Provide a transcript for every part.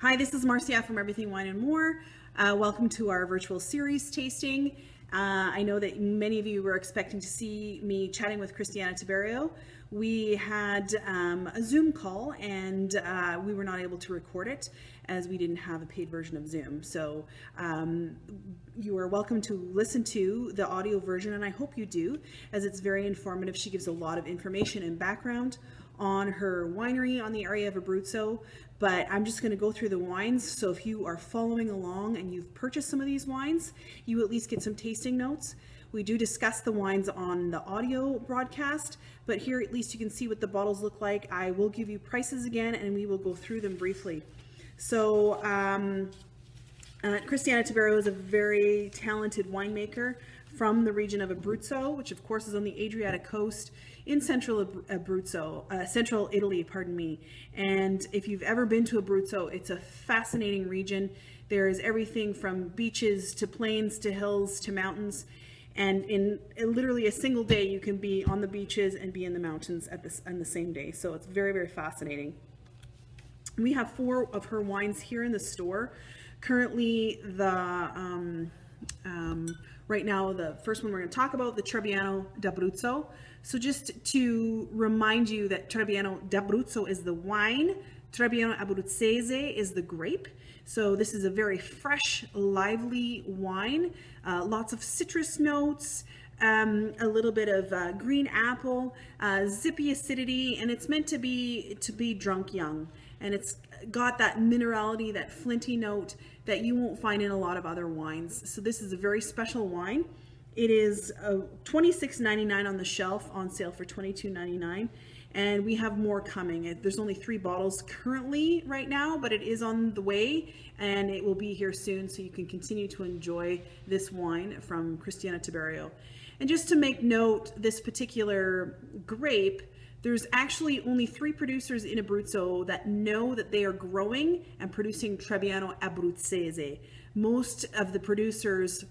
Hi, this is Marcia from Everything Wine and More. Welcome to our virtual series tasting. I know that many of you were expecting to see me chatting with Christiana Tiberio. We had a Zoom call and we were not able to record it as we didn't have a paid version of Zoom. So you are welcome to listen to the audio version, and I hope you do, as it's very informative. She gives a lot of information and background on her winery on the area of Abruzzo, but I'm just going to go through the wines. So if you are following along and you've purchased some of these wines, you at least get some tasting notes. We do discuss the wines on the audio broadcast, but here at least you can see what the bottles look like. I will give you prices again and we will go through them briefly. So Christiana Tiberio is a very talented winemaker from the region of Abruzzo, which of course is on the Adriatic coast in central Abruzzo, central Italy, pardon me. And if you've ever been to Abruzzo, it's a fascinating region. There is everything from beaches to plains to hills to mountains. And in literally a single day, you can be on the beaches and be in the mountains on the same day. So it's very, very fascinating. We have 4 of her wines here in the store. Currently, right now, the first one we're going to talk about, the Treviano De Brutso. So just to remind you that Treviano De Brutso is the wine, Trebbiano Abruzzese is the grape. So this is a very fresh, lively wine, lots of citrus notes, a little bit of green apple, zippy acidity, and it's meant to be drunk young. And it's got that minerality, that flinty note that you won't find in a lot of other wines. So this is a very special wine. It is $26.99 on the shelf, on sale for $22.99. And we have more coming. There's only 3 bottles currently right now, but it is on the way and it will be here soon, so you can continue to enjoy this wine from Christiana Tiberio. And just to make note, this particular grape, there's actually only 3 producers in Abruzzo that know that they are growing and producing Trebbiano Abruzzese. Most of the producers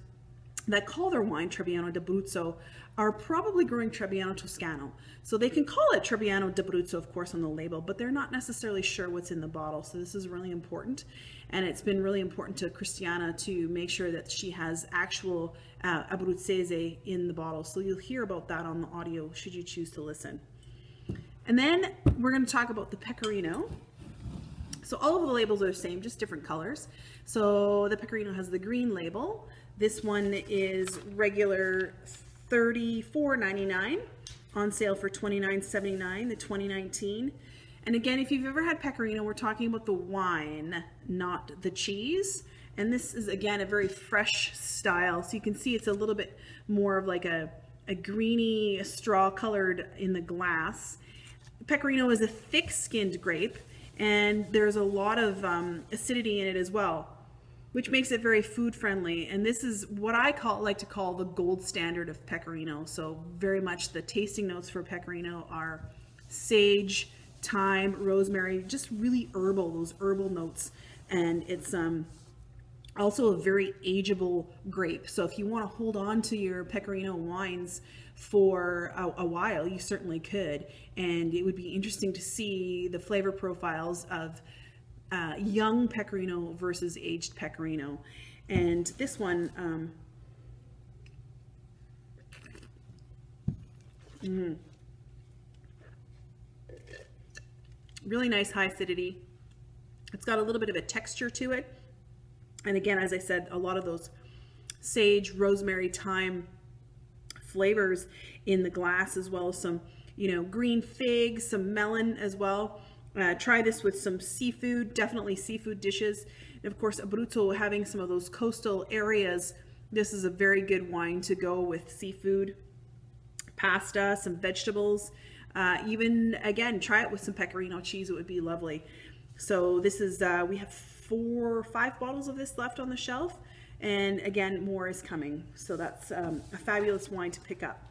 that call their wine Treviano De Brutso are probably growing Trebbiano Toscano. So they can call it Treviano De Brutso, of course, on the label, but they're not necessarily sure what's in the bottle. So this is really important. And it's been really important to Christiana to make sure that she has actual Abruzzese in the bottle. So you'll hear about that on the audio should you choose to listen. And then we're going to talk about the Pecorino. So all of the labels are the same, just different colors. So the Pecorino has the green label. This one is regular $34.99, on sale for $29.79, the 2019. And again, if you've ever had Pecorino, we're talking about the wine, not the cheese. And this is, again, a very fresh style. So you can see it's a little bit more of like a greeny straw colored in the glass. Pecorino is a thick-skinned grape, and there's a lot of acidity in it as well, which makes it very food friendly. And this is what I like to call the gold standard of Pecorino. So very much the tasting notes for Pecorino are sage, thyme, rosemary, just really herbal, those herbal notes. And it's also a very ageable grape. So if you want to hold on to your Pecorino wines for a while, you certainly could. And it would be interesting to see the flavor profiles of young Pecorino versus aged Pecorino. And this one, really nice high acidity. It's got a little bit of a texture to it. And again, as I said, a lot of those sage, rosemary, thyme flavors in the glass, as well as some, green figs, some melon as well. Try this with some seafood, definitely seafood dishes. And of course, Abruzzo having some of those coastal areas, this is a very good wine to go with seafood, pasta, some vegetables. Even, again, try it with some Pecorino cheese. It would be lovely. So this is, we have 4 or 5 bottles of this left on the shelf. And again, more is coming. So that's a fabulous wine to pick up.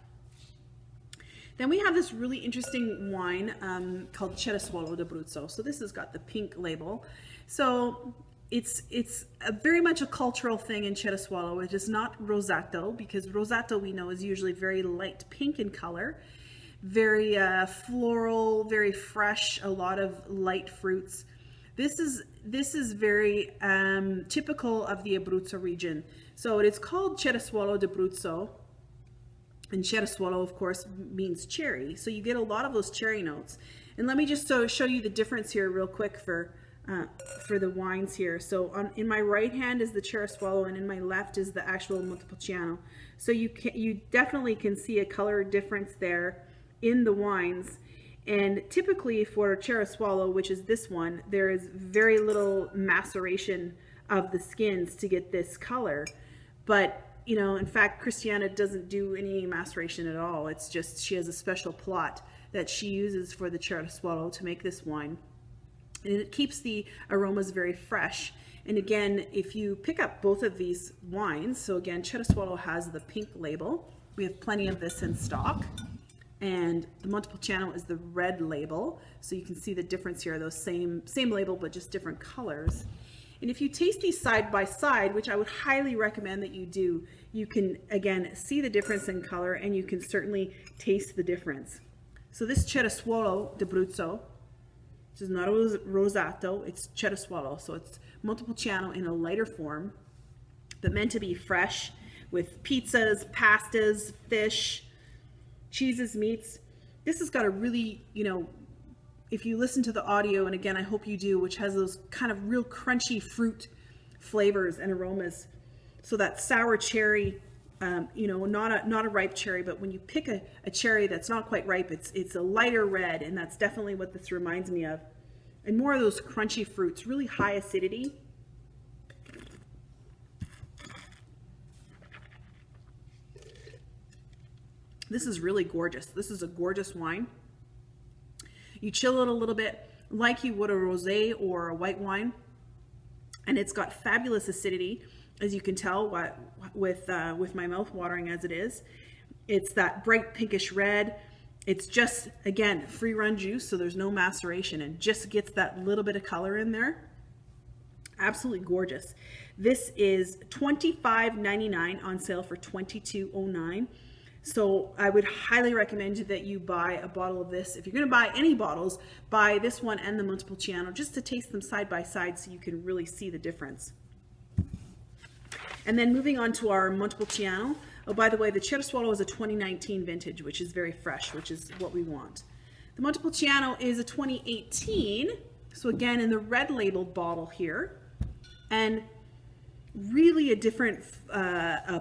Then we have this really interesting wine called Treviano De Brutso. So this has got the pink label. So it's very much a cultural thing in Treviano. It is not rosato, because rosato we know is usually very light pink in color. Very floral, very fresh, a lot of light fruits. This is very typical of the Abruzzo region. So it is called Treviano De Brutso, and Treviano, of course, means cherry. So you get a lot of those cherry notes. And let me just show you the difference here real quick for the wines here. So in my right hand is the Treviano, and in my left is the actual Montepulciano. So you definitely can see a color difference there in the wines. And typically for Treviano, which is this one, there is very little maceration of the skins to get this color. But, you know, in fact, Christiana doesn't do any maceration at all. It's just she has a special plot that she uses for the Treviano to make this wine. And it keeps the aromas very fresh. And again, if you pick up both of these wines, so again, Treviano has the pink label. We have plenty of this in stock. And the Montepulciano is the red label. So you can see the difference here, those same label, but just different colors. And if you taste these side by side, which I would highly recommend that you do, you can, again, see the difference in color, and you can certainly taste the difference. So this Treviano De Brutso, which is not a rosato, it's Treviano. So it's Montepulciano in a lighter form, but meant to be fresh with pizzas, pastas, fish, cheeses, meats. This has got a really, you know, if you listen to the audio, and again, I hope you do, which has those kind of real crunchy fruit flavors and aromas. So that sour cherry, you know, not a ripe cherry, but when you pick a cherry that's not quite ripe, it's a lighter red, and that's definitely what this reminds me of. And more of those crunchy fruits, really high acidity. This is really gorgeous. This is a gorgeous wine. You chill it a little bit like you would a rosé or a white wine. And it's got fabulous acidity, as you can tell with my mouth watering as it is. It's that bright pinkish red. It's just, again, free run juice, so there's no maceration, and just gets that little bit of color in there. Absolutely gorgeous. This is $25.99 on sale for $22.09. So I would highly recommend that you buy a bottle of this. If you're going to buy any bottles, buy this one and the Montepulciano, just to taste them side by side so you can really see the difference. And then moving on to our Montepulciano. Oh, by the way, the Treviano is a 2019 vintage, which is very fresh, which is what we want. The Montepulciano is a 2018, so again in the red labeled bottle here, and really a different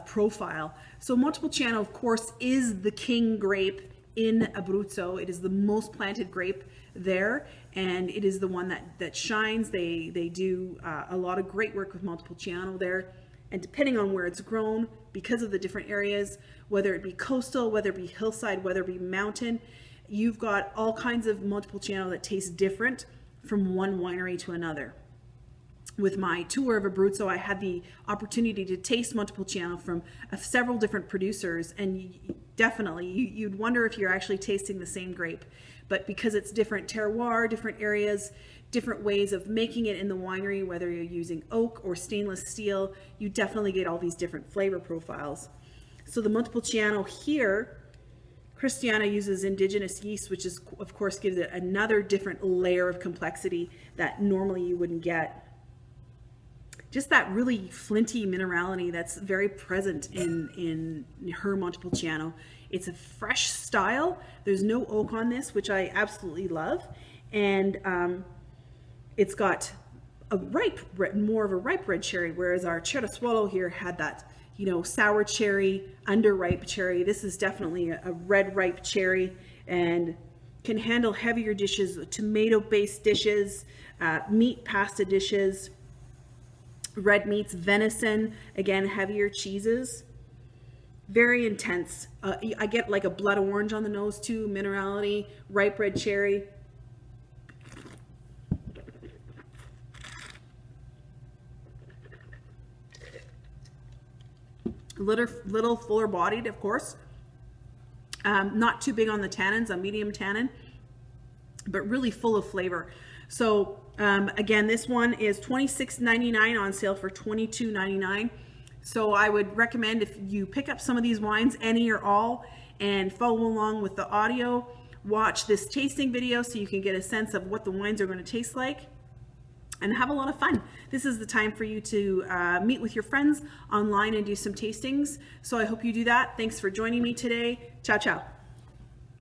profile. So Montepulciano, of course, is the king grape in Abruzzo. It is the most planted grape there, and it is the one that shines. They do a lot of great work with Montepulciano there, and depending on where it's grown, because of the different areas, whether it be coastal, whether it be hillside, whether it be mountain, you've got all kinds of Montepulciano that taste different from one winery to another. With my tour of Abruzzo, I had the opportunity to taste Montepulciano from several different producers, and definitely you'd wonder if you're actually tasting the same grape. But because it's different terroir, different areas, different ways of making it in the winery, whether you're using oak or stainless steel, you definitely get all these different flavor profiles. So the Montepulciano here, Christiana uses indigenous yeast, which is, of course, gives it another different layer of complexity that normally you wouldn't get. Just that really flinty minerality that's very present in her Montepulciano. It's a fresh style. There's no oak on this, which I absolutely love. And it's got a more of a ripe red cherry, whereas our Treviano here had that, you know, sour cherry, underripe cherry. This is definitely a red ripe cherry and can handle heavier dishes, tomato-based dishes, meat pasta dishes, red meats, venison, again, heavier cheeses. Very intense. I get like a blood orange on the nose too, minerality, ripe red cherry. Little fuller bodied, of course. Not too big on the tannins, a medium tannin, but really full of flavor. So again, this one is $26.99 on sale for $22.99. So I would recommend if you pick up some of these wines, any or all, and follow along with the audio, watch this tasting video so you can get a sense of what the wines are going to taste like. and have a lot of fun. This is the time for you to meet with your friends online and do some tastings. So I hope you do that. Thanks for joining me today. Ciao, ciao.